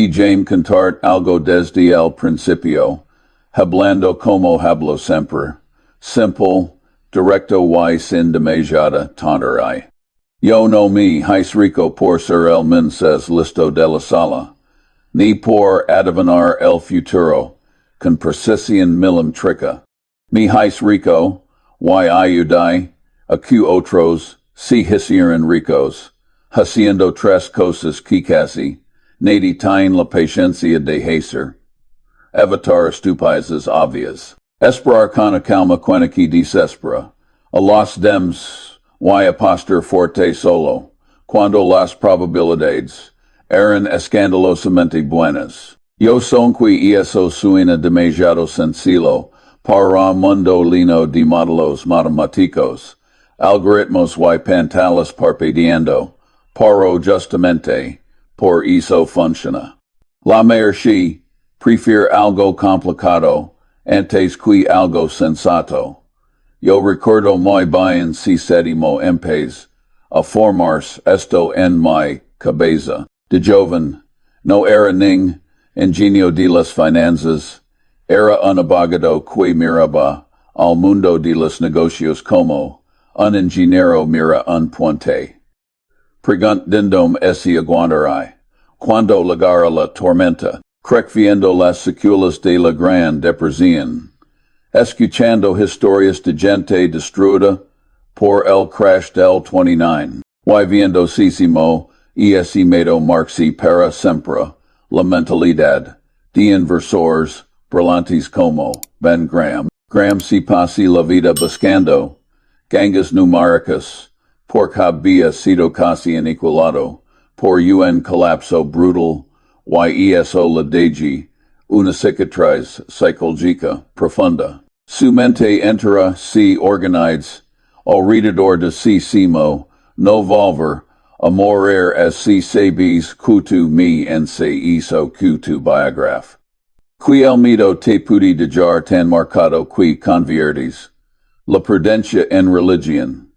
James cantart algo desde el principio, hablando como hablo siempre, simple, directo y sin demasiada tontería. Yo no me hice rico por ser el mensaje listo de la sala, ni por adivinar el futuro, con precisión milimétrica. Me hice rico, y ayudé, a que otros, se hicieran ricos, haciendo tres cosas que casi, nadie tiene la paciencia de hacer. Evitar estupidez obvias. Esperar con a calma cuando que desespera. A los dems, y apostar fuerte solo, cuando las probabilidades eran escandalosamente buenas. Yo son que eso suena demasiado sencillo para un mundo lleno de modelos matemáticos, algoritmos y pantallas parpadeando, pero justamente, por eso funciona. La mayoría prefiere algo complicado antes que algo sensato. Yo recuerdo muy bien si sétimo empez a formarse esto en mi cabeza. De joven, no era ning ingenio de las finanzas, era un abogado que miraba al mundo de los negocios como un ingeniero mira un puente. Preguntandome si aguantarai, cuando llegara la tormenta, creciendo las secuelas de la Gran Depresión, escuchando historias de gente destruida por el crash del 29, y viendo sisimo y medo marxi para siempre, la mentalidad de inversores brillantes como Ben Graham. Graham se pase la vida buscando gangas numéricas, por había sido casi aniquilado, por un colapso brutal, y eso le deji una cicatriz psicológica profunda. Su mente entera se organiza, alrededor de sí mismo, no volver a morir as si sabes que tu me en se hizo que tu biograph. Qui el mito te puede dejar tan marcado que conviertes la prudencia en religión.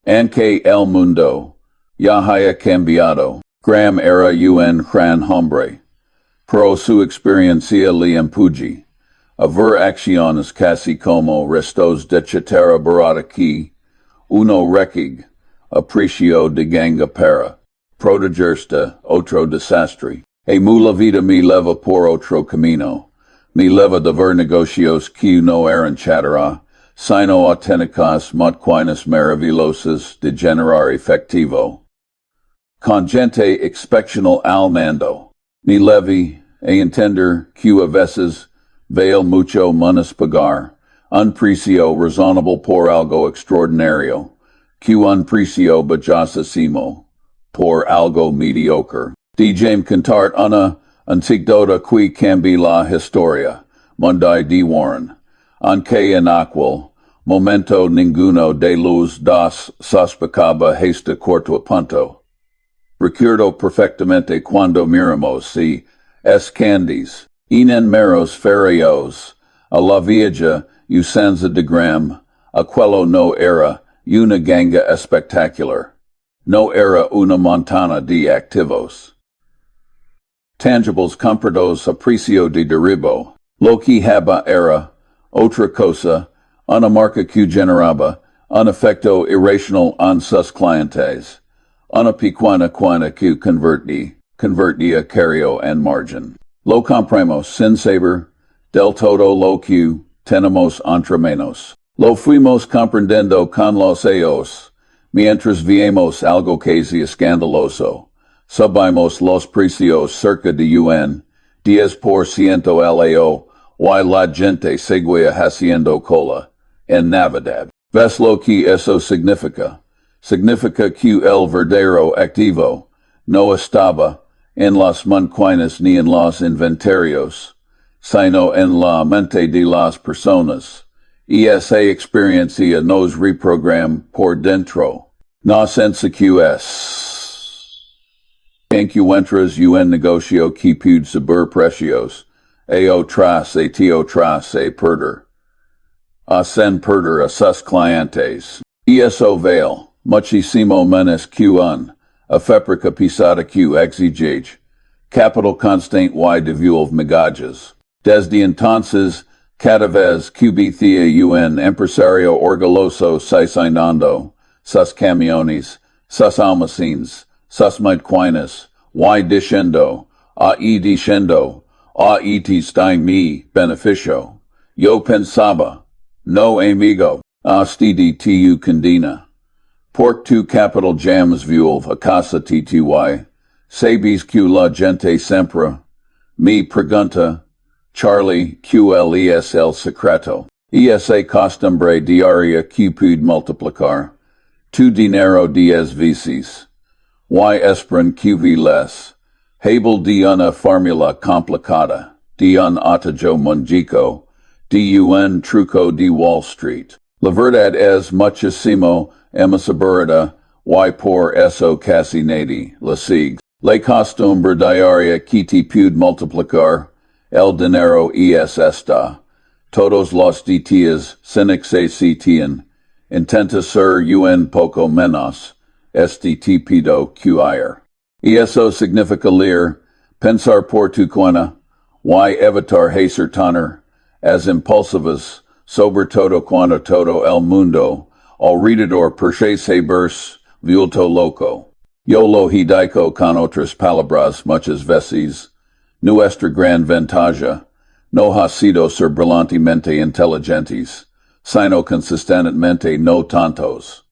Aunque el mundo ya haya cambiado, Graham era un gran hombre, pero su experiencia le empuje a ver acciones casi como restos de chatarra barata que uno requiere aprecio de ganga para protegerse otro desastre. E la vida me leva por otro camino. Me leva de ver negocios que no eran chatara, sino auténticas matquinas maravillosas de generar efectivo. Con gente excepcional al mando. Me levi a entender que a veces vale mucho menos pagar un precio razonable por algo extraordinario que un precio bajosísimo por algo mediocre. James cantart una anecdota que cambia la historia mundial de Warren, aunque en aquel momento ninguno de los dos sospechaba hasta corto punto. Recuerdo perfectamente cuando miramos si escandis en meros ferios a la vieja usanza de Graham, aquello no era una ganga espectacular, no era una montana de activos tangibles comprados a precio de derribo, lo que haba era otra cosa, una marca que generaba un efecto irracional en sus clientes, una pequeña cuenta que convertía carrio en margin. Lo compramos sin saber del todo lo que tenemos entre manos. Lo fuimos comprendiendo con los años, mientras viemos algo casi escandaloso. Subimos los precios cerca de un 10% LAO, y la gente seguía haciendo cola. En Navidad. ¿Ves lo que eso significa? Significa que el verdadero activo no estaba en las mancuinas ni en los inventarios, sino en la mente de las personas. Y esa experiencia nos reprograma por dentro. Nos enseña encuentras un negocio que puede subir precios, tras perder. Hacen perder a sus clientes. Y eso vale, muchísimo menos que a fábrica pesada que exige capital constant y de vuelve migajas. Desde entonces, cada vez cubithia un empresario orgulloso saisinando, sus camiones, sus almacines, sus midquinas, y diciendo, a está mi beneficio. Yo pensaba, no amigo, hasta tu condena. Pork tu capital jams vuelve a casa tty, sabes que la gente sempre, me pregunta, Charlie, ¿cuál es el secreto? Esa costumbre diaria que puede multiplicar, tu dinero 10 veces. Y esperan que les, habel de una fórmula complicada, de un atajo mungico, de un truco de Wall Street. La verdad es muchísimo más aburrida, y por eso casi nadie la sigue. La costumbre diaria que te puede multiplicar, el dinero es esta. Todos los días sin excepción, intenta ser un poco menos, este te pido que y eso significa leer, pensar por tu cuenta, y evitar hacer toner, as impulsivas, sobre todo cuando todo el mundo, alrededor perseguirse vuelto loco. Yo lo digo con otras palabras muchas veces, nuestra gran ventaja, no ha sido ser brillantemente inteligentes, sino consistentemente no tantos.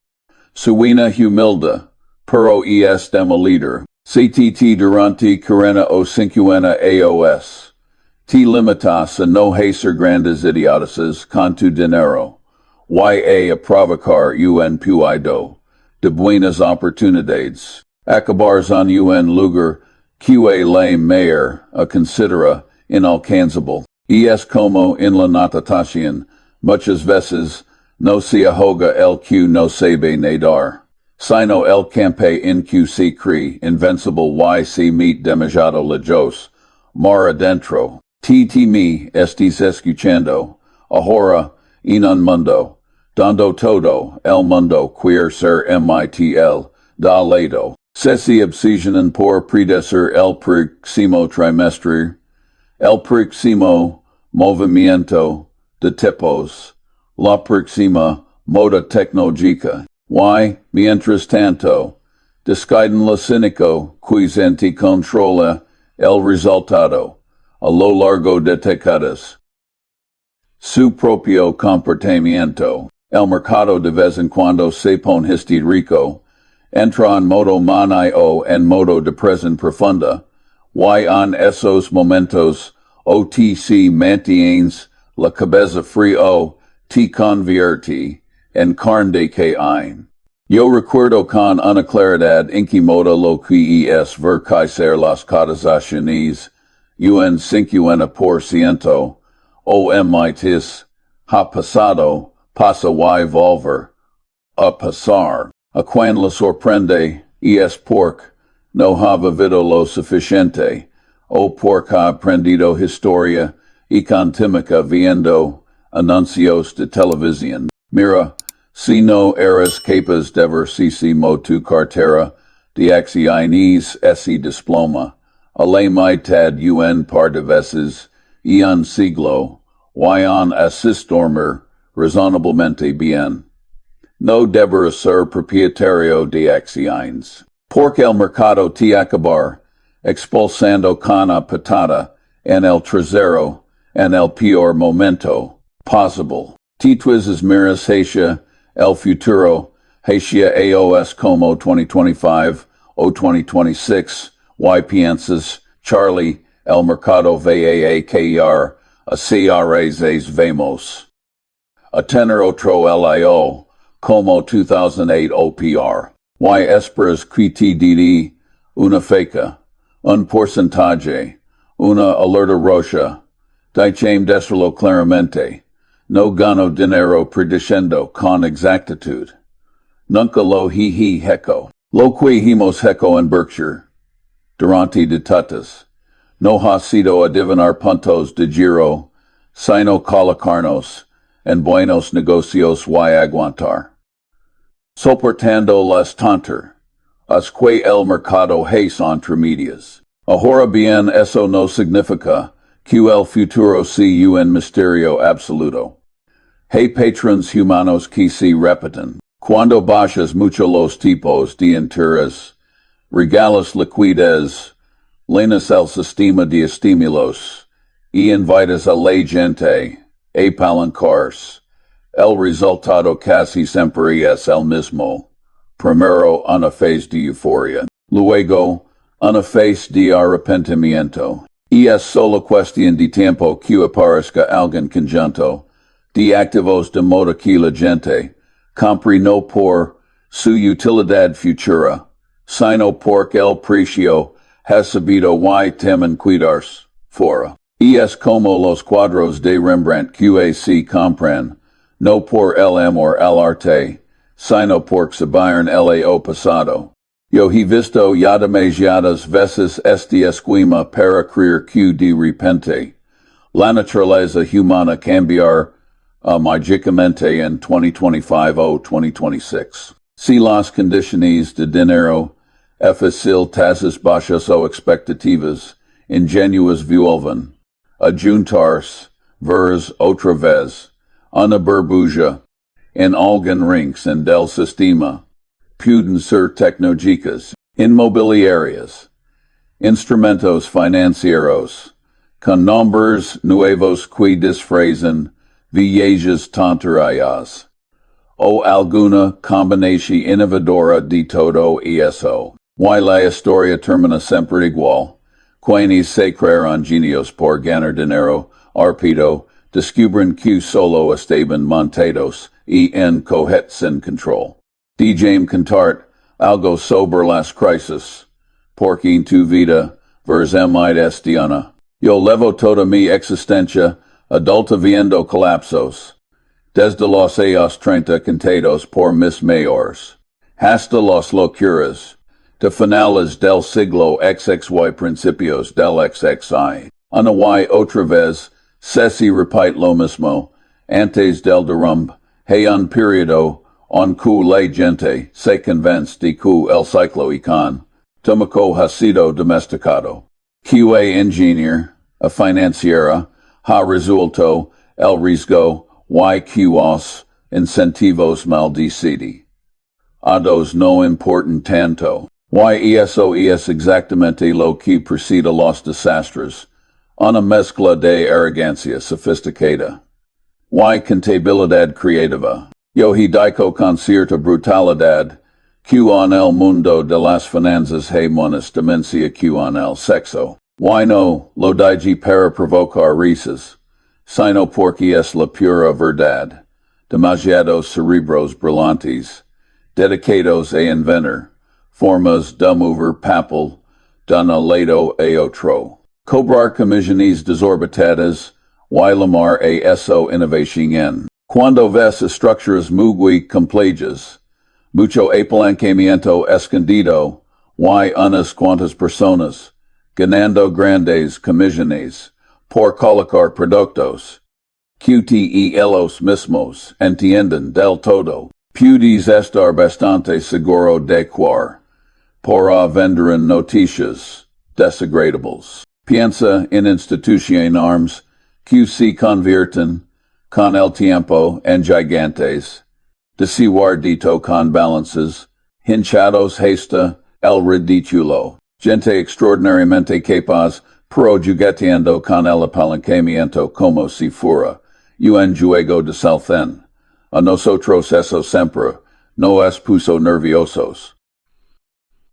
Suena humilde, pero es demo líder, CTT durante 40 o 50 aos. Te limitas a no hacer grandes idioteces con tu dinero, y a provocar un puido, de buenas oportunidades. Acabars en un lugar que la mayor a considera inalcanzable. Es como en la natación, muchas veces no se ahoga el que no sabe nadar, sino el campe en que se cree invencible y se met demasiado lejos, mar adentro. Me estés escuchando, ahora, en un mundo, donde todo el mundo quiere ser mitl, da lado. Se obsesionan por predecir el próximo trimestre, el próximo movimiento de tipos, la próxima moda tecnológica. Y, mientras tanto, descuidan lo cínico, quizente controla el resultado, a lo largo de décadas. Su propio comportamiento, el mercado de vez en cuando se pone histérico, entra en modo manio en modo de presión profunda, y en esos momentos, OTC mantienes la cabeza frío, te convierte en carne que ein. Yo recuerdo con una claridad en que modo lo que es ver caer las cotizaciones, un 50%, o mitis, ha pasado, pasa y volver, a pasar. A cuando le sorprende, es porque no ha vivido lo suficiente, o porque ha aprendido historia y contímica viendo anuncios de televisión. Mira, si no eres capaz de ver tu cartera de acciones ese diploma, a la mitad un par de veces, y un siglo, y en asist dormir razonablemente bien. No deberá ser propietario de acciones. Porque el mercado te acabar, expulsando cana patata en el trasero, en el peor momento possible. Tituises miras hacia el futuro, hacia aos como 2025 o 2026, y piensas, Charlie, el mercado va a caer, a CRAs vemos. A tener otro LIO, como 2008 OPR. Y esperas que te diré una fecha, un porcentaje, una alerta roja. Déjame decirlo claramente. No gano dinero prediciendo con exactitud. Nunca lo heco. Lo que hemos heco en Berkshire. Durante de tutas. No ha sido adivinar puntos de giro, sino colocarnos en buenos negocios y aguantar. Soportando las tonter, as que el mercado hace entre medias. Ahora bien eso no significa que el futuro sea un misterio absoluto. Hey patrons humanos que se repiten. Cuando bajas mucho los tipos de interés, regalas liquidez, llenas el sistema de estímulos, y invitas a la gente a palancarse. El resultado casi siempre es el mismo. Primero, una fase de euforia. Luego, una fase de arrepentimiento. Y es solo cuestión de tiempo que aparezca algún conjunto de activos de modo que la gente compre no por su utilidad futura, sino porque el precio ha subido y temen cuidarse fuera. Y es como los cuadros de Rembrandt que se compran, no por el amor al arte, sino por exhibir el pasado. Yo he visto ya demasiadas veces este esquema para creer que de repente la naturaleza humana cambiar mágicamente en 2025 o 2026. Si las condiciones de dinero, fácil tasas bajas o expectativas, ingenuas vuelven a juntarse, vers otra vez, una burbuja, en algún rinks en del sistema, pueden ser tecnológicas, inmobiliarias, instrumentos financieros, con nombres nuevos que disfrazan viejas tonterías, o alguna combinación innovadora de todo eso. Y la historia termina siempre igual. Quienes se crearon genios por ganar dinero, rápido, descubren que solo estaban montados y en cohet sin control. Déjame contarte algo sobre las crisis, porque en tu vida versamos este una. Yo levo toda mi existencia adulta viendo colapsos, desde los años 30 contados por mis mayores, hasta las locuras, de finales del siglo XXY principios del XXI. Una y otra vez, se repite lo mismo, antes del derrumbe, hay un periodo en que la gente se convence de que el ciclo económico ha sido domesticado. QA engineer, a financiera, ha resuelto el riesgo y QOS incentivos maldecidos. A dos no importan tanto. Y eso es exactamente lo que precede los desastres. Una mezcla de arrogancia sofisticada y contabilidad creativa. Yo he dicho con cierta brutalidad que en el mundo de las finanzas hay menos demencia que en el sexo. Y no lo dije para provocar risas, sino porque es la pura verdad. Demasiados cerebros brillantes, dedicados a inventar formas de mover papel de un lado a otro. Cobrar comisiones desorbitadas y llamar a eso innovación. Cuando ves estructuras muy complejas, mucho apalancamiento escondido y unas cuantas personas ganando grandes comisiones por colocar productos QTE los mismos entienden del todo. Puedes estar bastante seguro de que por vender noticias desagradables. Piensa en instituciones que se convierten con el tiempo en gigantes, desiguardito con balances, hinchados hasta el ridículo. Gente extraordinariamente capaz, pero jugueteando con el apalancamiento como si fuera un juego de saltén. A nosotros eso siempre no es puso nerviosos.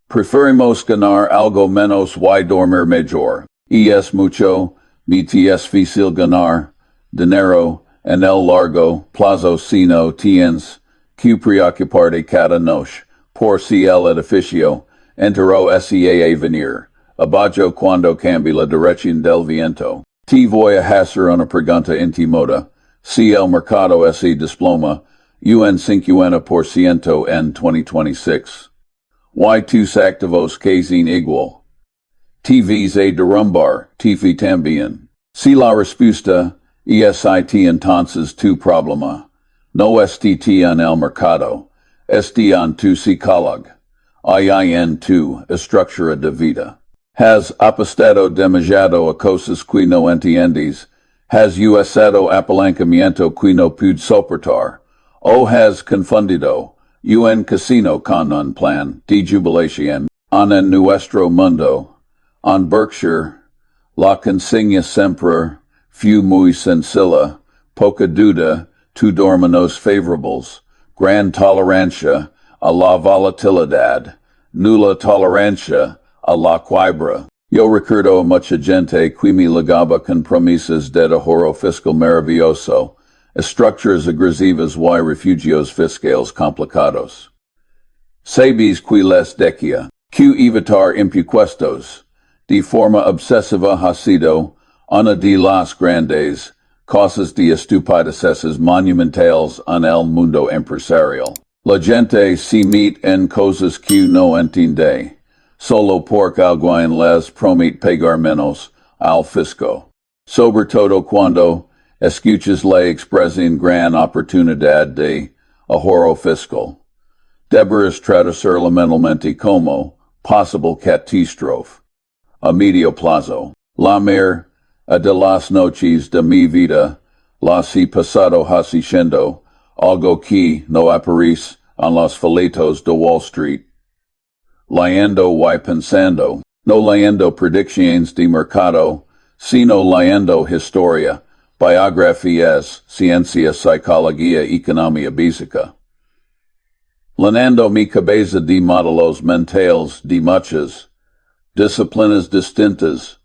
Preferimos ganar algo menos y dormir mejor. Y es mucho, es difícil ganar dinero en el largo plazo si no tienes que preocuparte cada noche por si el edificio entero sea a venir abajo cuando cambie la dirección del viento. Te voy a hacer una pregunta intimada. Si el mercado se desploma un 50% en 2026. Y tus activos caen igual. Te ves a derrumbar, TV también. Si la respuesta es entonces tu problema. No esté en el mercado, esté en tu psicólogo. En tu estructura de vida. has apostado demasiado a cosas qui no entiendes, has usado apalancamiento qui no pude soportar, o has confundido, un casino con un plan de jubilación, en nuestro mundo, en Berkshire, la consigna siempre fue muy sencilla, poca duda, tu dorminos favorables, gran tolerancia a la volatilidad, nula tolerancia a la quiebra. Yo recuerdo a mucha gente que me ligaba con promesas de ahorro fiscal maravilloso, estructuras agresivas y refugios fiscales complicados. Sabes que les decía, que evitar impuestos, de forma obsesiva ha sido, una de las grandes cosas de estupideces monumentales en el mundo empresarial. La gente se mete en cosas que no entiende, solo porque alguien les promete pagar menos al fisco. Sobre todo cuando escuchas la expresión gran oportunidad de ahorro fiscal. Deberás traducirla mentalmente como possible catástrofe. A medio plazo. La mer de las noches de mi vida las he pasado haciendo algo que no aparece en los folletos de Wall Street. Leyendo y pensando, no leyendo predicciones de mercado, sino leyendo historia, biografías, ciencia, psicología, economía básica. Llenando mi cabeza de modelos mentales de muchas disciplinas distintas,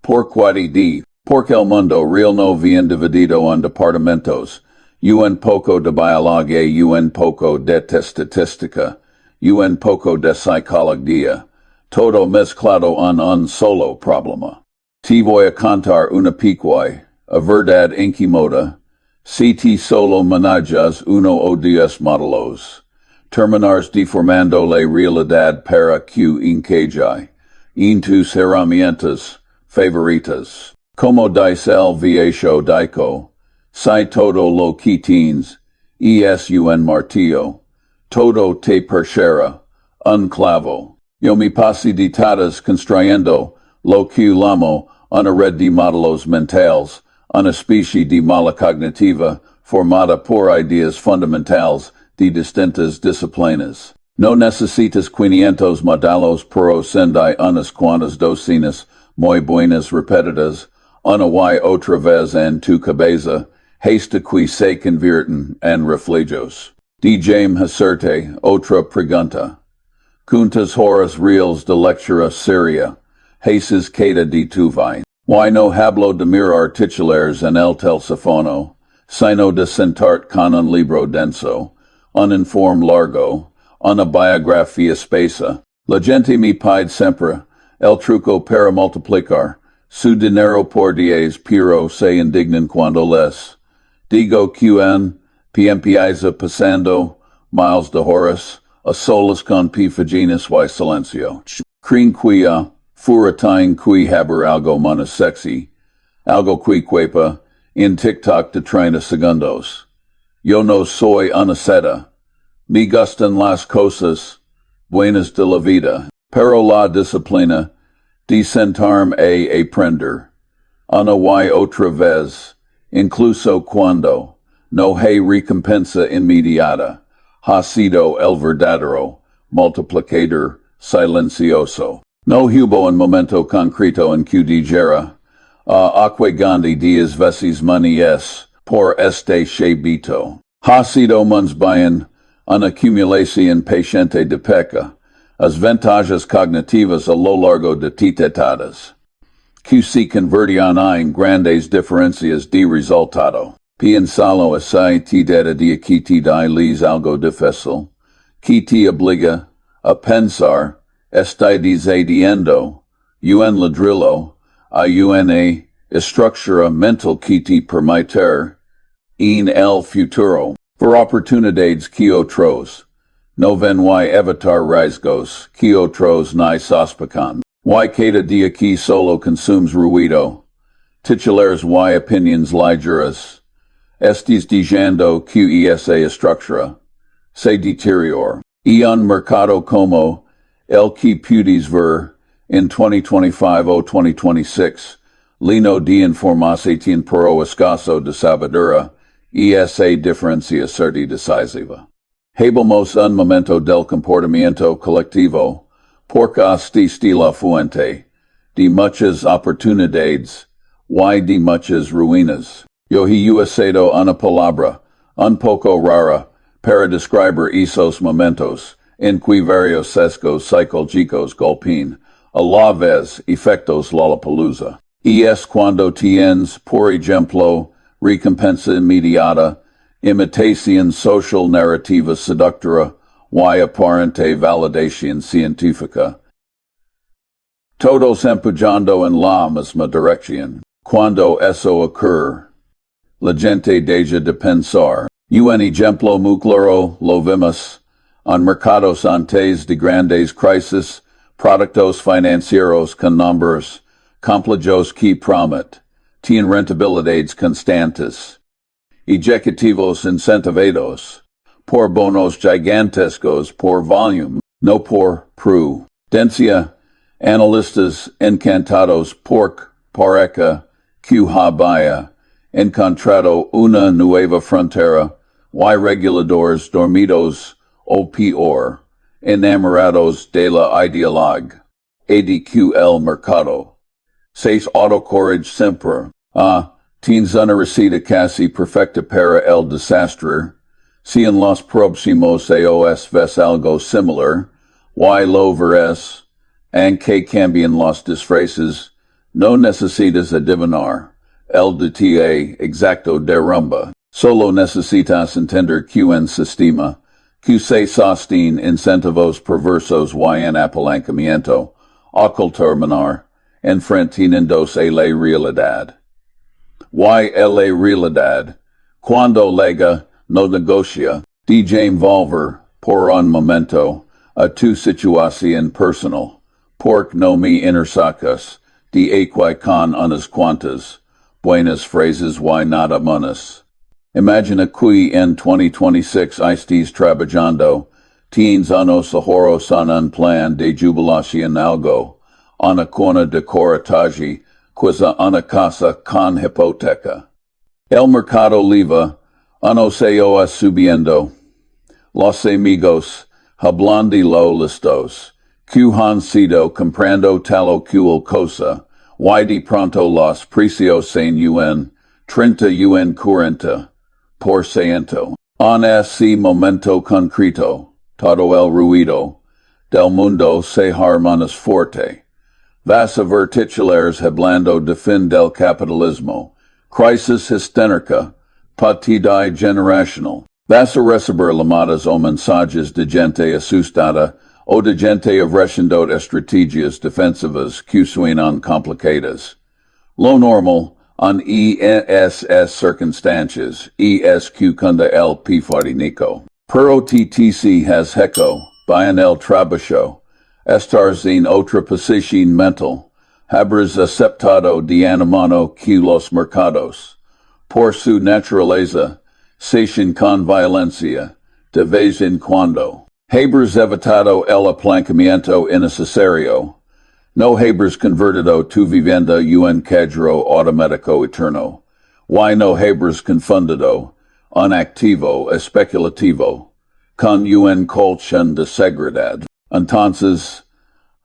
porque el mundo real no viene dividido en departamentos, un poco de biología, un poco de estadística, un poco de psicología, todo mezclado en un solo problema. Te voy a contar una pequeña, a verdad incomoda, si te solo manejas uno o diez modelos, terminarás deformando la realidad para que encaje en tus herramientas favoritas. Como dice el viejo dicho, si todo lo que tienes es un martillo, todo te parecerá un clavo. Yo me pasé de tatas construyendo lo que llamo una red de modelos mentales, una especie de mala cognitiva formada por ideas fundamentales de distintas disciplinas. No necesitas 500 modelos pero sendai unas cuantas docenas muy buenas repetidas, una y otra vez en tu cabeza, hasta que se convierten en reflejos. Déjame hacerte otra pregunta. ¿Cuántas horas reales de lectura seria haces cada de tu vida? Why no hablo de mirar titulares en el teléfono, sino de sentarte con un libro denso, un informe largo, una biografía espesa? La gente me pide siempre el truco para multiplicar su dinero por 10 pero se indignan cuando les digo que empieza pasando miles de horas a solas con paginas y silencio. Creen que furatain que haber algo menos sexy, algo que quepa en TikTok de 30 segundos. Yo no soy una seta. Me gustan las cosas buenas de la vida, pero la disciplina de sentarme a aprender, una y otra vez, incluso cuando no hay recompensa inmediata, ha sido el verdadero multiplicador silencioso. No hubo un momento concreto en que dijera, gandhi 10 veces money es, por este hábito. Ha sido más bien una acumulación paciente de peca, as ventajas cognitivas a lo largo de tetadas, que se convirtieron en grandes diferencias de resultado. Piénsalo así te de que te da algo difícil, que te obliga a pensar, estoy diciendo, un ladrillo, a una estructura mental que te permitir, en el futuro, ver oportunidades que otros, no ven y evitar riesgos que otros ni sospecan. Y cada día que solo consumes ruido, titulares y opinions ligeras, estés diciendo que esa estructura se deteriora. Y un mercado como el que puedes ver In 2025-2026, Lino di información pro escaso de sabiduría, esa diferencia serti decisiva. Habemos un momento del comportamiento colectivo, porque asiste la fuente, de muchas oportunidades, y de muchas ruinas. Yo he usado una palabra, un poco rara, para describir esos momentos, en que varios sesgos psicológicos golpean, a la vez efectos lollapalooza. Y es cuando tienes, por ejemplo, recompensa inmediata, imitación social narrativa seductora, y aparente validación científica. Todos empujando en la misma dirección. Cuando eso ocurre, la gente deja de pensar. Un ejemplo muy claro lo vimos en mercados antes de grandes crisis, productos financieros con nombres complejos que prometen, tienen rentabilidades constantes. Ejecutivos incentivados por bonos gigantescos por volume, no por prudencia. Analistas encantados porque parezca que había encontrado una nueva frontera, y reguladores dormidos o peor, enamorados de la ideología, de que el mercado se autocorrige siempre. Tienes una receta casi perfecta para el desastre. Si en los próximos años ves algo similar, y lo verás, aunque cambien los disfraces, no necesitas adivinar el detalle exacto de rumba. Solo necesitas entender que un sistema que se sostiene incentivos perversos y en apalancamiento, al terminar, enfrentamientos a la realidad. Y la realidad, cuando llega, no negocia, de envolver, por un momento, a tu situación personal, porque no me intersacas, de aqui con unas cuantas, buenas frases y nada menos. Imagina que en 2026 estés trabajando, tienes unos ahorros en un plan de jubilación algo, una corona de corretaje, quizá una casa con hipoteca. El mercado liva, unos años subiendo. Los amigos, hablando lo listos, que han sido comprando tal o cual cosa, y de pronto los precios en UN, 30 UN 40%. En ese momento concreto, todo el ruido del mundo se harmoniza fuerte. Vas a ver titulares hablando de fin del capitalismo, crisis histérica, partida generacional. Vas a recibir llamadas o mensajes de gente asustada o de gente ofreciendo estrategias defensivas que suenan complicadas. Lo normal, en esas circunstancias, es que cunda el pifardinico. Pero TTC has hecho, bien el trabajo, estás en otra posición mental, habres aceptado de antemano que los mercados, por su naturaleza, cesen con violencia, de vez en cuando. Habers evitado el apalancamiento innecesario, no habers convertido tu vivienda un cajero automático eterno, y no habers confundido, un activo especulativo, con un colchón de seguridad. Entonces,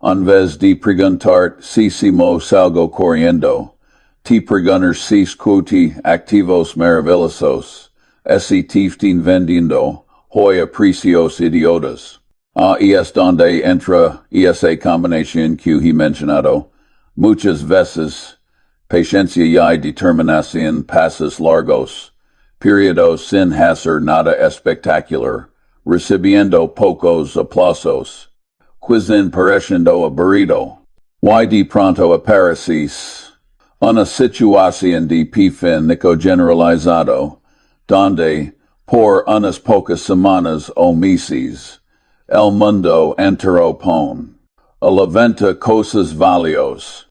en vez de preguntar si salgo corriendo, te preguntar si escuti activos maravillosos, ese tiftin vendiendo, hoy a precios idiotas. Y es donde entra esa combinación que he mencionado, muchas veces, paciencia y determinación, pasos largos, periodos sin hacer nada espectacular, recibiendo pocos aplausos, quizás pareciendo aburrido, y de pronto apareces una situación de pifinico generalizado, donde, por unas pocas semanas o meses, el mundo entero pone a la venta cosas valiosas.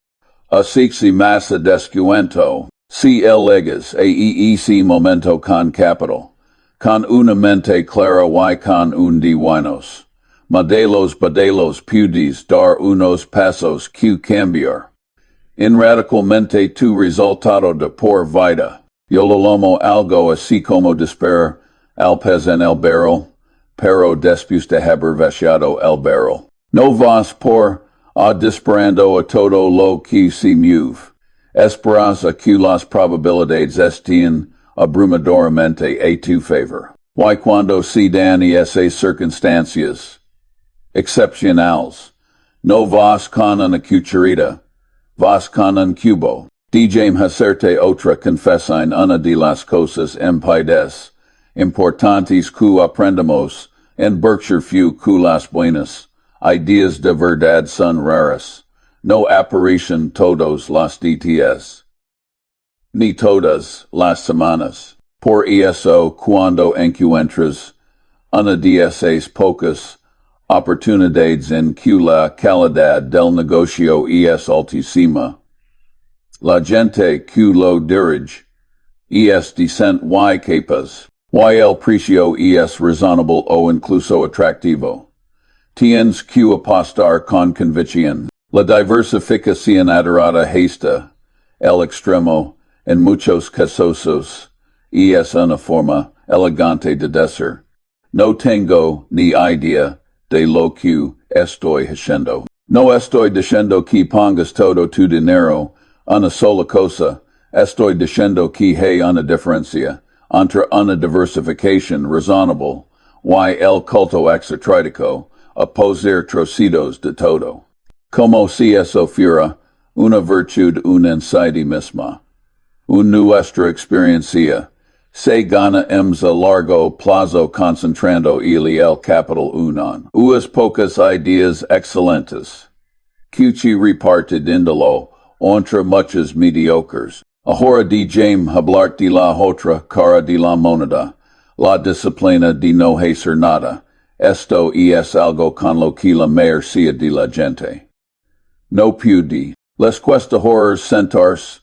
Así que más a descuento, si elegas a ese momento con capital, con una mente clara y con un de buenos modelos badelos pudis dar unos pasos que cambiar. En radicalmente tu resultado de por vida. Yo lo lomo algo así como despair, al pez en el barrel, pero después de haber vaciado el barrel. No vas por a disparando a todo lo que se mueve. Esperas a que las probabilidades estén abrumadoramente a tu favor. Y cuando se dan esas circunstancias excepcionales, no vas con una cucharita, vas con un cubo. Déjame hacerte otra confesión, una de las cosas importantes que aprendemos en Berkshire fue que las buenas ideas de verdad son raras. No aparecen todos los días, ni todas las semanas. Por eso, cuando encuentras una de esas pocas oportunidades en que la calidad del negocio es altísima, la gente que lo dirige es decente y capaz, y el precio es razonable o incluso atractivo. Tienes que apostar con convicción. La diversificación adorada hasta el extremo en muchos casos es una forma elegante de decir, no tengo ni idea de lo que estoy haciendo. No estoy diciendo que pongas todo tu dinero en una sola cosa, estoy diciendo que hay una diferencia entre una diversificación razonable y el culto exotrítico a poseer trocitos de todo. Como si eso fuera una virtud en sí misma. Nuestra experiencia se gana a largo plazo concentrando el capital en unas pocas ideas excelentes, que repartiéndolo entre muchas mediocres. Ahora déjame hablar de la otra cara de la moneda, la disciplina de no hacer nada. Esto es algo con lo que la mayoría de la gente no puede. Les cuesta horror sentarse,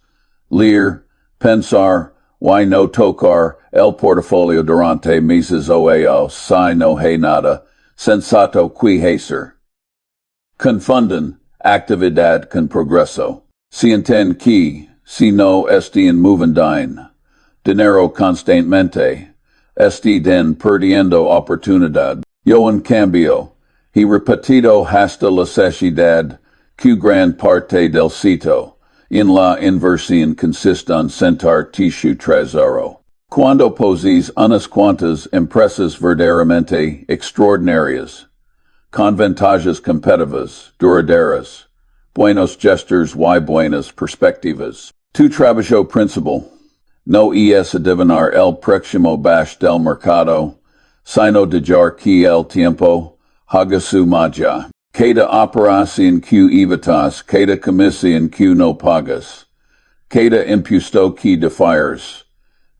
leer, pensar, y no tocar el portafolio durante meses o años si no hay nada sensato que hacer. Confunden actividad con progreso. Sienten que, si no estén moviendo dinero constantemente, estén perdiendo oportunidad. Yo en cambio, he repetido hasta la saciedad que gran parte del sitio en la inversión consiste en sentar tissu trasero. Cuando poses unas cuantas empresas verdaderamente extraordinarias, con ventajas competitivas, duraderas, buenos gestores y buenas perspectivas, tu trabajo principal no es adivinar el próximo bash del mercado, sino dejar que el tiempo haga su magia. Cada operación que evitas, cada comisión que no pagas, cada impuesto que defieres,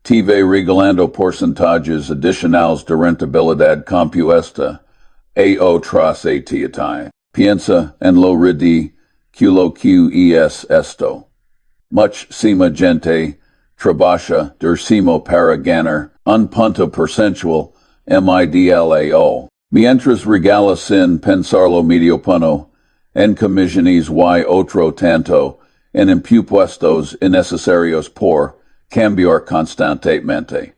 te va regalando porcentajes adicionales de rentabilidad compuesta a otras atividades. Piensa en lo ridículo que es esto. Muchísima gente trabaja durísimo para ganar un punto percentual MIDLAO. Mientras regala sin pensarlo medio punto, en comisiones y otro tanto, en impuestos innecesarios por cambiar constantemente.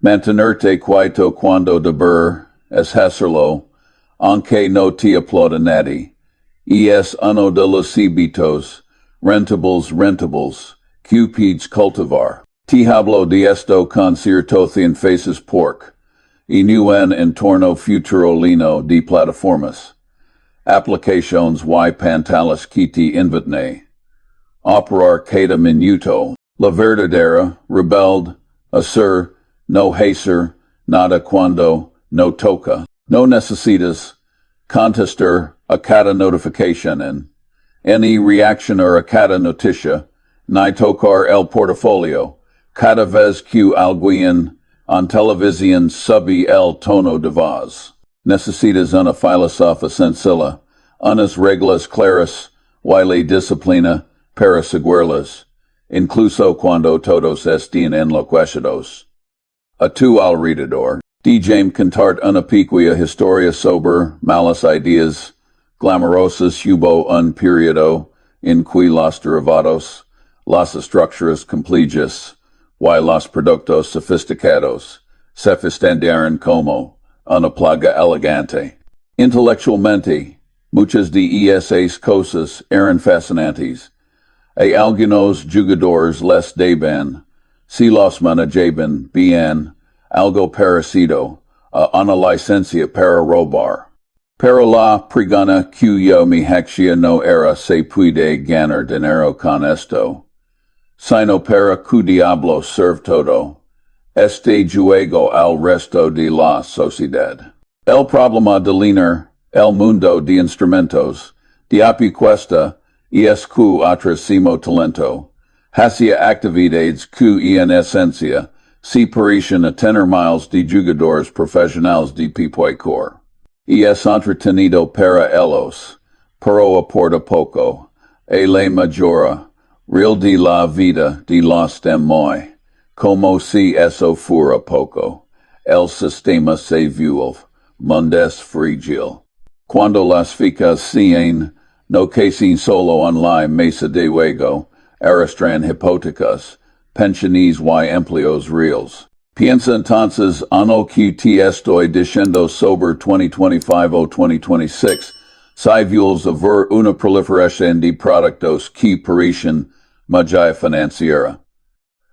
Mantenerte quieto cuando deber es hacerlo, aunque no te aplauda nadie, y es uno de los hábitos rentables, cupids cultivar. Te hablo de esto con cierto faces pork. Y nu en entorno futurolino de plataformas, aplicaciones y pantallas que te invitan a operar cada minuto, la verdadera rebelde, hacer, no hacer, nada cuando, no toca, no necesitas contestar a cada notificación ni reaccionar a cada noticia, ni tocar el portafolio, cada vez que alguien en televisión sube el tono de voz. Necesitas una filosofía sencilla, unas reglas claras, y la disciplina para seguirlas, incluso cuando todos estén enloquecidos. A tu alrededor, Djame cantart unapiquia historia sober, malas ideas, glamourosus hubo un periodo, in qui los derivados, las estructuras complejas, y los productos sofisticados, se fistendiaron como una plaga elegante. Intelectualmente, muchas de esas cosas eran fascinantes, e algunos jugadores les daban, si los manejaban bien, algo parecido a una licencia para robar. Pero la pregana que yo me hacía no era se puede ganar dinero con esto, sino para que diablo serve todo este juego al resto de la sociedad. El problema de linear el mundo de instrumentos, de apicuesta, es que atracimo talento, hacia actividades que en esencia, se parecen a tener miles de jugadores profesionales de pipoicor. Es entretenido para ellos, pero aporta poco, e la majora, real de la vida de los demás, como si eso fuera poco, el sistema se vuelve, mundes fragile. Cuando las ficas cien, no casen solo en la mesa de juego, arrastran hipotecas, pensiones y empleos reales. Piensa entonces en lo que te estoy diciendo sobre 2025 o 2026, si vuelves a ver una proliferación de productos que parecen magia financiera,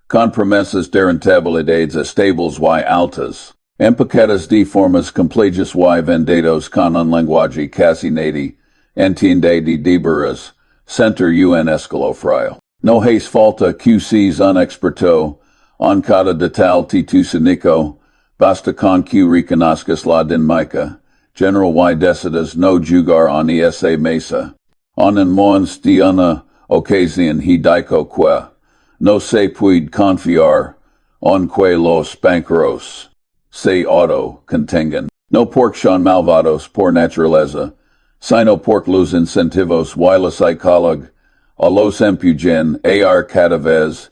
con promesas de rentabilidades estables y altas, empaquetadas de formas complejas y vendidos con un lenguaje casi nadie entiende de deberes, center un escalofrío. No hace falta que seas un experto en cada detalle titusinico, basta con que reconozcas la dinámica, general y decidas no jugar en esa mesa. En mons de una ocasión he dicho que no se puede confiar en que los banqueros se auto contengan. No porque son malvados por naturaleza, sino porque los incentivos y la psicóloga a los empujan a cada vez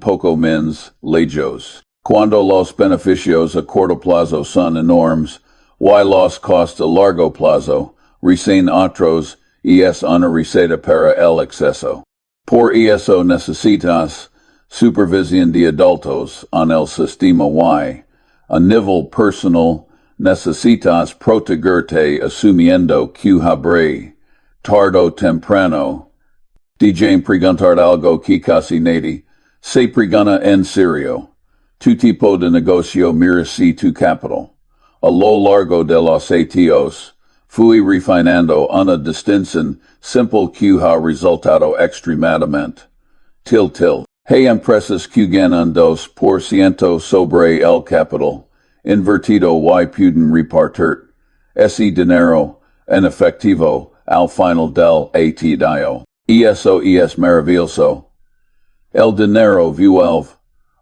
poco menos lejos. Cuando los beneficios a corto plazo son enormes, y los costos a largo plazo recién otros es una receta para el exceso. Por eso necesitas supervisión de adultos en el sistema y, a nivel personal, necesitas protegerte asumiendo que habrá, tarde o temprano, Djame preguntar algo que casi nadie se pregunta en serio. Tu tipo de negocio mira si tu capital. A lo largo de los años, fui refinando una distinción simple que ha resultado extremadamente. Hay empresas que ganan 2% sobre el capital, invertido y pueden repartir ese dinero en efectivo al final del año. Eso es maravilloso. El dinero vuelve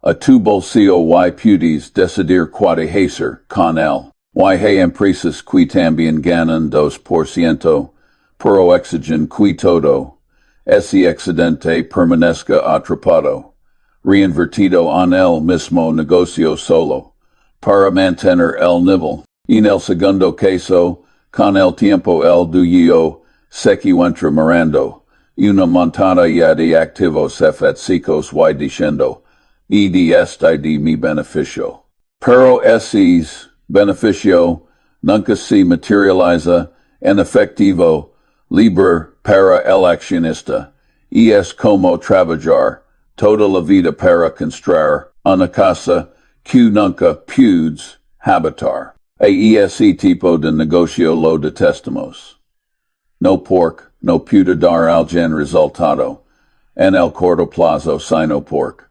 a tu bolsillo y puedes decidir qué hacer con él. Y hay empresas que también ganan 2%, pero exigen que todo ese excedente permanezca atrapado, reinvertido en el mismo negocio solo, para mantener el nivel. En el segundo caso, con el tiempo el dueño se encuentra mirando una montaña de activos efectivos y diciendo, y de este de mi beneficio. Pero ese beneficio nunca se materializa en efectivo libre para el accionista, y es como trabajar toda la vida para construir una casa que nunca puedes habitar. Ese tipo de negocio lo detestamos. No porque no puede dar algún resultado en el corto plazo, sino porque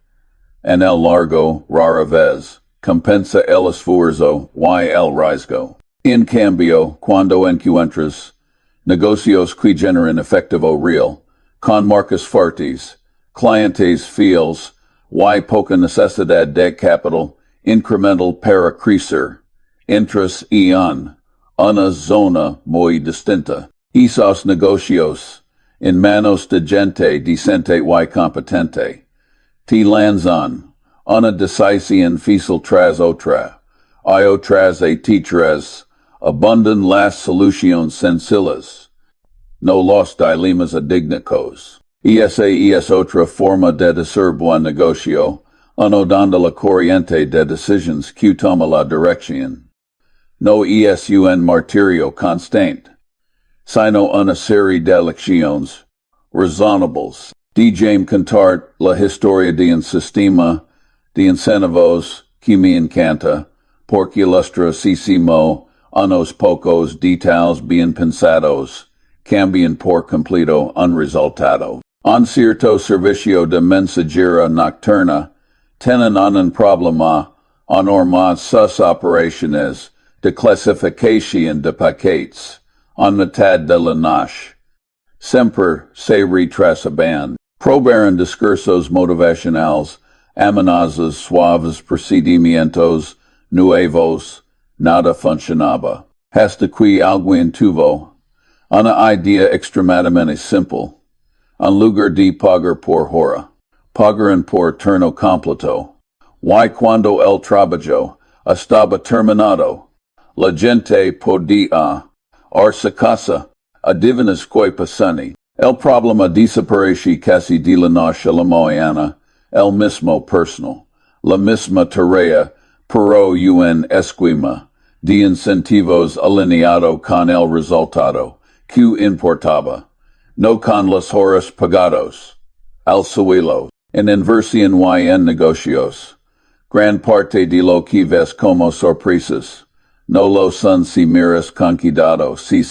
en el largo, rara vez, compensa el esfuerzo y el riesgo. En cambio, cuando encuentras negocios que generan efectivo real, con marcas fuertes, clientes fieles y poca necesidad de capital incremental para crecer, entras en una zona muy distinta. Esos negocios, en manos de gente decente y competente, te lanzan una decisión fácil tras otra, tras a teatres, abundant las soluciones sencillas, no los dilemas adignicos. Esa es otra forma de decir buen negocio, anodando la corriente de decisions que toma la dirección. No es un martirio constante, sino una serie de lecciones razonables. Déjame contar la historia de un sistema de incentivos que me encanta, porque ilustrosísimo, unos pocos detalles bien pensados cambian por completo un resultado. Un cierto servicio de mensajería nocturna tienen un problema enorme sus operaciones de clasificación de paquetes en mitad de la noche. Siempre se retrasaban. Probaron discursos motivacionales, amenazas suaves procedimientos nuevos, nada funcionaba. Hasta que alguien tuvo una idea extremadamente simple. En lugar de pagar por hora, pagaran por turno completo. Y cuando el trabajo estaba terminado, la gente podía irse a casa. Adivinas que pasani. El problema desaparece casi de la noche a la mañana, el mismo personal, la misma tarea, pero un esquema de incentivos alineado con el resultado que importaba, no con las horas pagados, al suelo, en inversión y en negocios. Gran parte de lo que ves como sorpresas, no lo son si miras con cuidado, si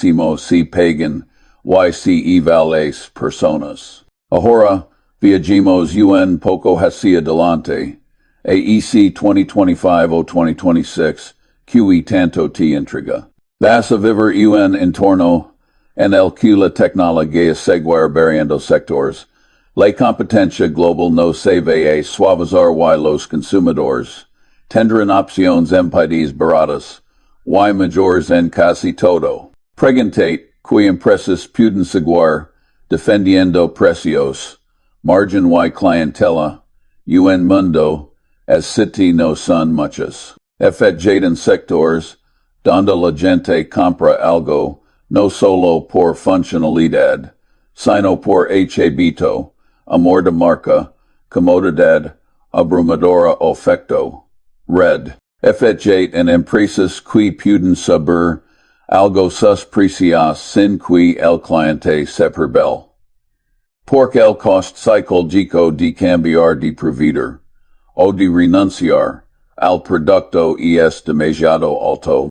pagan, y si evaluas personas. Ahora, viajemos un poco hacia adelante, AEC 2025 o 2026, que tanto te intriga. Vas a vivir un entorno en el que la tecnología seguir variando sectores. La competencia global no se va a suavizar y los consumidores tendrán opciones en países baratas y mayores en casi todo. Preguntate que empresas pueden seguir defendiendo precios, margen y clientela, un mundo, as city no son muchas. En sectores donde la gente compra algo no solo por funcionalidad, sino por hábito, amor de marca, comodidad, abrumadora efecto, red. En empresas que pueden saber algo sus precios sin que el cliente se perciba. Porque el cost psicológico de cambiar de proveedor o de renunciar al producto es demasiado alto.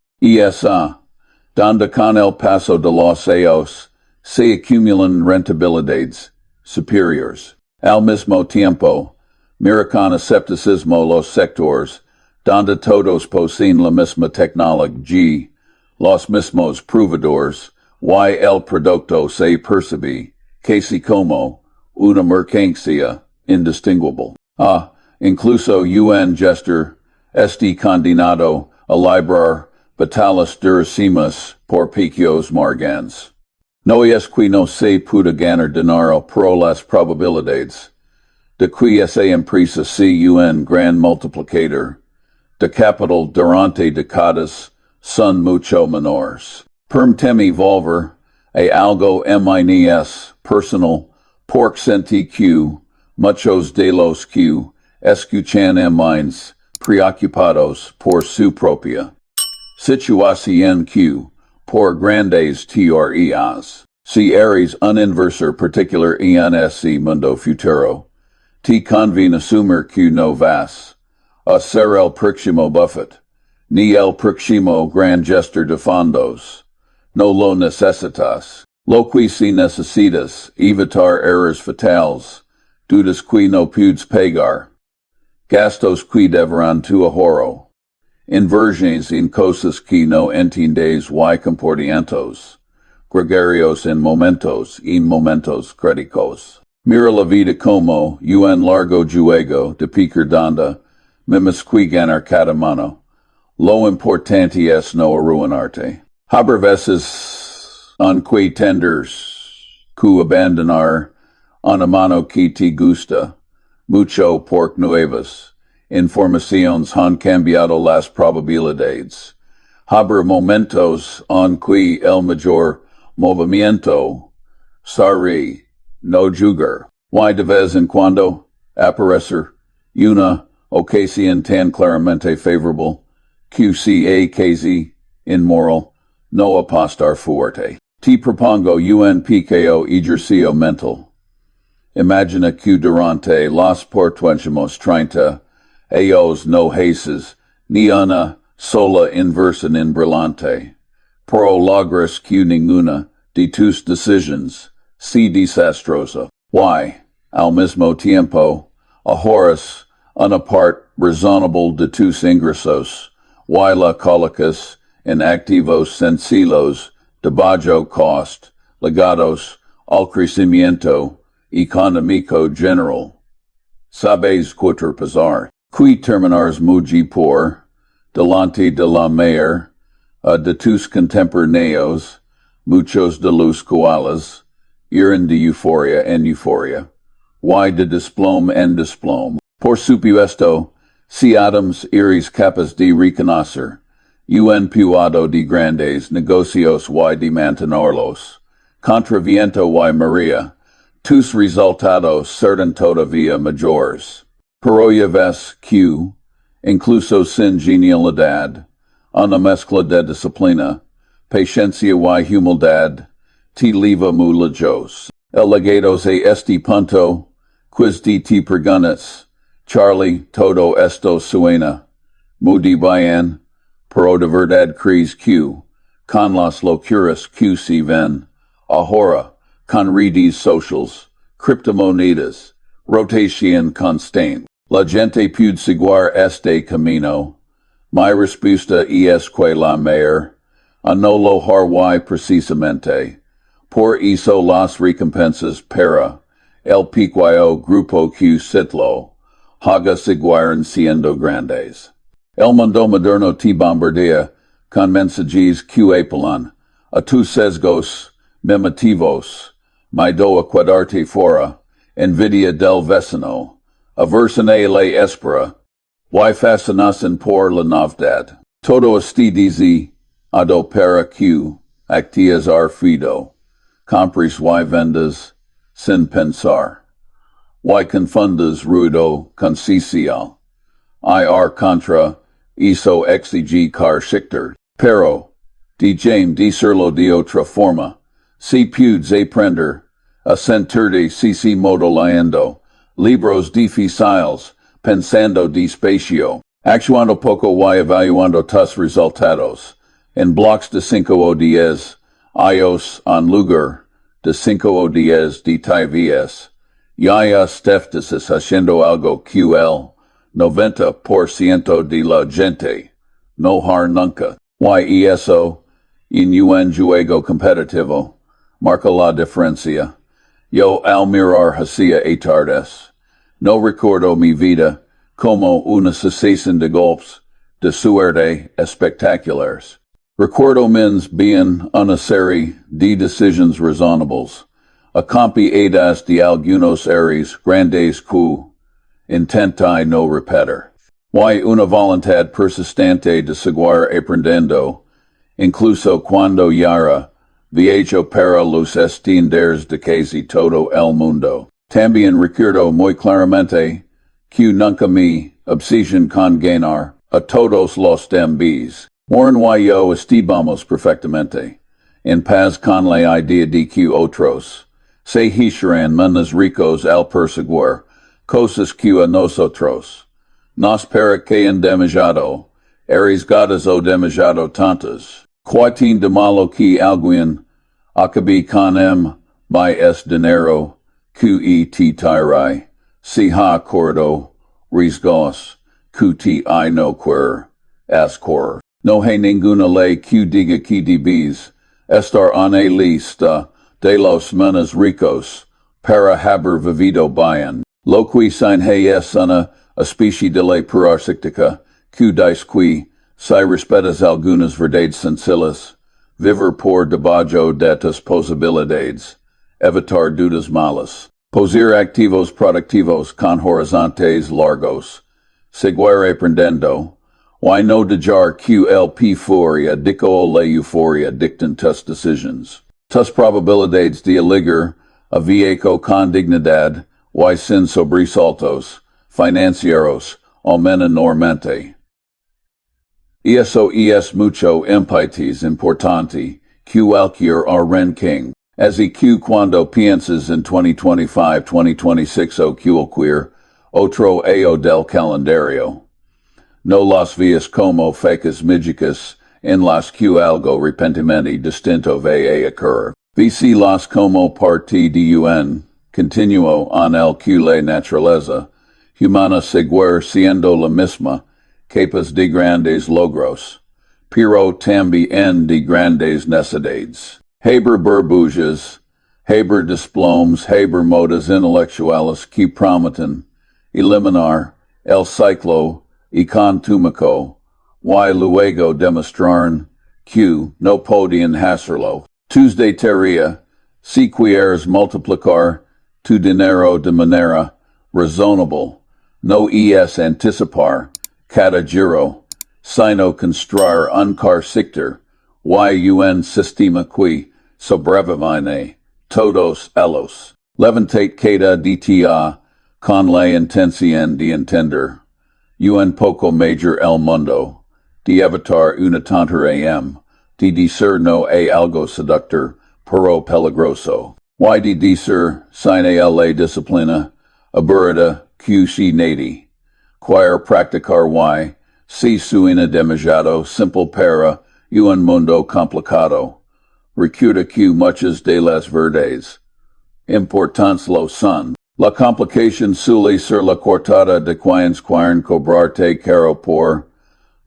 Donde con el paso de los años se acumulan rentabilidades superiores. Al mismo tiempo, mira con escepticismo los sectores donde todos poseen la misma tecnología, los mismos proveedores, y el producto se percibe casi como una mercancía indistinguible. Incluso un gestor este condenado a librar batallas durísimas por pequeños margins. No es que no se pueda ganar dinero, pero las probabilidades de que esa empresa sea un gran multiplicador de capital durante décadas son mucho menores. Permíteme volver a algo más personal, porque sentí que muchos de los que escuchan más preocupados por su propia situación que por grandes teorías. Si eres un inversor particular en ese mundo futuro, te conviene asumir que no vas a ser el próximo Buffett, ni el próximo gran gestor de fondos. No lo necesitas. Lo que si necesitas, evitar errores fatales, dudas que no puedes pagar, gastos que deberán tu ahorro, inversiones en cosas que no entiendes y comportamientos gregarios en momentos críticos. Mira la vida como un largo juego de picardonda, mimas que ganar cada mano. Lo importante es no arruinarte. Haber veces que tenders que abandonar una mano que te gusta mucho por nuevas, informaciones han cambiado las probabilidades. Haber momentos en que el mayor movimiento será no jugar. Y de vez en cuando aparecer una ocasión tan claramente favorable que sea casi inmoral no apostar fuerte. Te propongo un pequeño ejercicio mental. Imagina que durante los próximos 30 años no haces ni una sola inversión en brillante. Pero logras que ninguna de tus decisiones sea desastrosa. Y, al mismo tiempo, ahorras una parte razonable de tus ingresos, y la colocas en activos sencillos de bajo cost, ligados al crecimiento económico general. Sabes cuatro pasar. Que terminars muy por delante de la mayor de tus contemporáneos, muchos de los cuales irán de euforia en euforia, y de desplome en desplome. Por supuesto, si Adams eres capaz de reconocer un puado de grandes negocios y de mantenerlos, contra viento y María, tus resultados serán todavía mayores. Pero ya ves que, incluso sin genialidad, una mezcla de disciplina, paciencia y humildad, te lleva muy lejos. El legado a este punto, quiz de ti preguntas, Charlie, todo esto suena muy bien, pero de verdad crees que, con las locuras que se ven, ahora, con redes sociales, criptomonedas, rotación constante, la gente puede seguir este camino. Mi respuesta es que la mayor, a no lo hará precisamente, por eso las recompensas para el pequeño grupo que citlo, haga seguirán siendo grandes. El mundo moderno te bombardea con mensajes que apelan a tus sesgos memativos, miedo a quedarte fuera, envidia del vecino, aversión a la espera, y fascinación por la novedad. Todo este diseñado para que actías fido, compres y vendas sin pensar. Y confundas ruido conciencial. Contra eso exige car schichter. Pero, de James decirlo de otra forma, si puedes aprender a sentirte si modulando, libros difíciles, pensando despacio, actuando poco y evaluando tus resultados, en blocks de 5 o 10 años en lugar de 5 o 10 de TVS. Ya estás haciendo algo que el 90% de la gente no har nunca. Y eso, en un juego competitivo, marca la diferencia. Yo al mirar hacia atrás, no recuerdo mi vida como una sucesión de golpes de suerte espectaculares. Recuerdo menos bien una serie de decisiones razonables, acompañadas de algunos errores grandes que intentai no repetir. Y una voluntad persistente de seguir aprendiendo, incluso cuando yara viejo para los estándares de casi todo el mundo. También recuerdo muy claramente que nunca mi obsesión con ganar a todos los demás. Warren y yo estimamos perfectamente, en paz con la idea de que otros se hicieran menos ricos al perseguir cosas que a nosotros nos para que en demasiado arriesgadas o demasiado tontas. Cuatin de malo que alguien acabe con es dinero que te tirai, si ha cordo riesgos que te no quer ascor. No hay ninguna ley que diga que debes estar en la lista de los menos ricos para haber vivido bien. Lo que sin es una especie de ley parasítica que dice que, si respetas algunas verdades sencillas, vivir por debajo de tus posibilidades, evitar dudas malas, poseer activos productivos con horizontes largos, seguire prendendo, why no dejar QLP furia dico le euphoria dictant tus decisions. Tus probabilidades de aliger, a viejo con dignidad, y sin sobresaltos, financieros, aumenta enormemente. Eso es mucho impaites importante, cualquier king. As EQ cuando piensas en 2025-2026 o cualquier otro ao del calendario. No las vías como fecas mígicas en las que algo repentinamente distinto va a occurrir. VC las como parte de un continuo en el que la naturaleza humana seguir siendo la misma, capaz de grandes logros, pero también de grandes necesidades. Haber burbujas, haber diplomas, haber modas intelectuales que prometen eliminar el ciclo económico y luego demostraron que no podían hacerlo. Tuesday tarea, si quieres multiplicar tu dinero de manera razonable, no es anticipar cada giro, sino construir un sector y un sistema que sobrevive todos ellos. Levantate cada día con la intención de entender un poco mejor el mundo, de evitar una tontería de decir no a algo seductor pero peligroso, y de decir sin la disciplina aburrida que si nadi, querer practicar y si suena demasiado simple para un mundo complicado. Recuerda que muchas de las verdades importantes lo son. La complicación suele ser la cortada de quienes quieren cobrarte caro por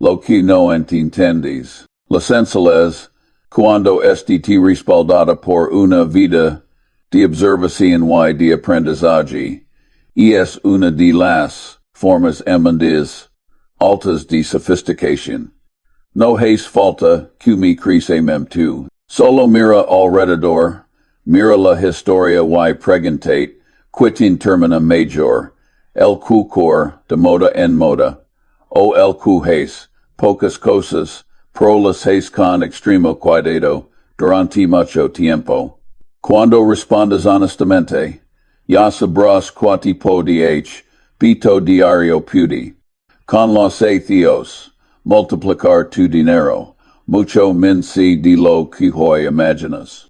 lo que no entiendes. La sencillez, cuando esté respaldada por una vida de observación y de aprendizaje, es una de las formas eminentes altas de sofisticación. No hace falta que me crece tú. Solo mira alrededor, mira la historia y preguntate, quitin termina major, el cucor de moda en moda, o el cujes, pocas cosas, pro las hace con extremo cuidado, durante mucho tiempo. Cuando respondas honestamente, ya sabrás cuánto podh, pito diario pude. Con los ateos, multiplicar tu dinero, mucho min si de lo que hoy imaginas.